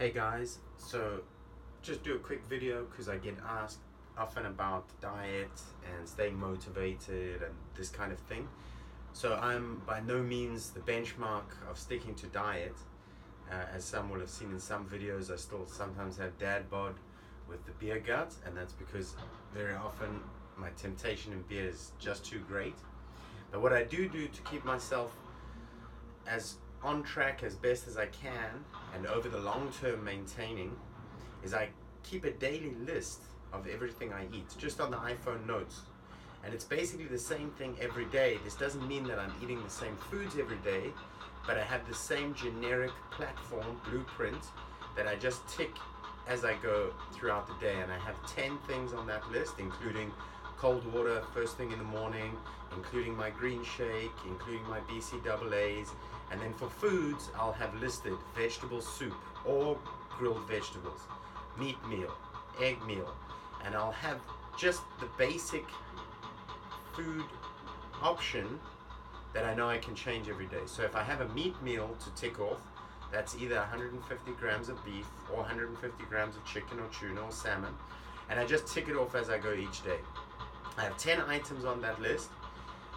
Hey guys, so just do a quick video because I get asked often about diet and staying motivated and this kind of thing. So I'm by no means the benchmark of sticking to diet. As some will have seen in some videos, I still sometimes have dad bod with the beer gut, and that's because very often my temptation in beer is just too great. But what I do to keep myself as on track as best as I can and over the long term maintaining is I keep a daily list of everything I eat just on the iPhone notes, and it's basically the same thing every day. This doesn't mean that I'm eating the same foods every day, but I have the same generic platform blueprint that I just tick as I go throughout the day, and I have 10 things on that list, including cold water first thing in the morning, including my green shake, including my BCAAs, and then for foods I'll have listed vegetable soup or grilled vegetables, meat meal, egg meal, and I'll have just the basic food option that I know I can change every day. So if I have a meat meal to tick off, that's either 150 grams of beef or 150 grams of chicken or tuna or salmon, and I just tick it off as I go each day. I have 10 items on that list,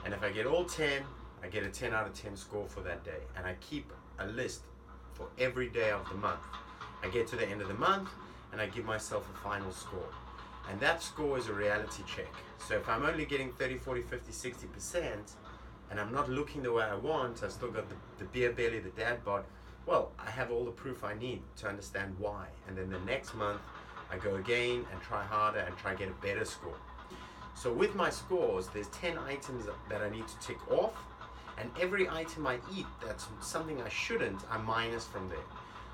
and if I get all 10, I get a 10 out of 10 score for that day. And I keep a list for every day of the month. I get to the end of the month and I give myself a final score. And that score is a reality check. So if I'm only getting 30, 40, 50, 60%, and I'm not looking the way I want, I've still got the beer belly, the dad bod, well, I have all the proof I need to understand why. And then the next month, I go again and try harder and try to get a better score. So with my scores, there's 10 items that I need to tick off, and every item I eat that's something I shouldn't, I minus from there.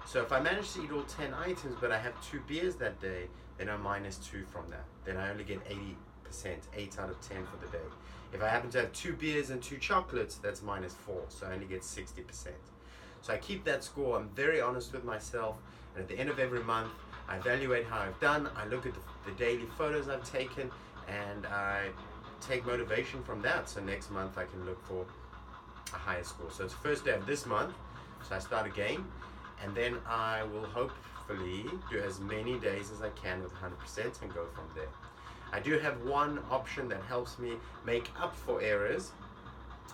So if I manage to eat all 10 items, but I have 2 beers that day, then I minus 2 from that. Then I only get 80%, 8 out of 10 for the day. If I happen to have 2 beers and 2 chocolates, that's minus 4, so I only get 60%. So I keep that score. I'm very honest with myself, and at the end of every month, I evaluate how I've done. I look at the daily photos I've taken, and I take motivation from that. So next month I can look for a higher score. So it's the first day of this month, so I start again, and then I will hopefully do as many days as I can with 100% and go from there. I do have one option that helps me make up for errors.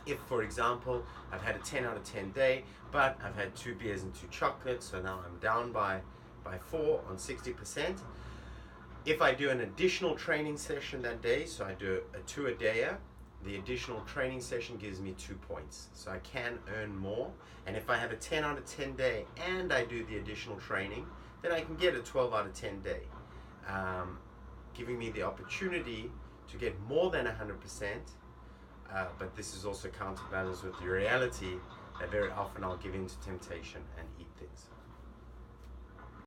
If, for example, I've had a 10 out of 10 day, but I've had 2 beers and 2 chocolates, so now I'm down by 4 on 60%. If I do an additional training session that day, so I do a 2-a-dayer, the additional training session gives me 2 points. So I can earn more. And if I have a 10 out of 10 day and I do the additional training, then I can get a 12 out of 10 day, giving me the opportunity to get more than 100%. But this is also counterbalanced with the reality that very often I'll give in to temptation and eat things.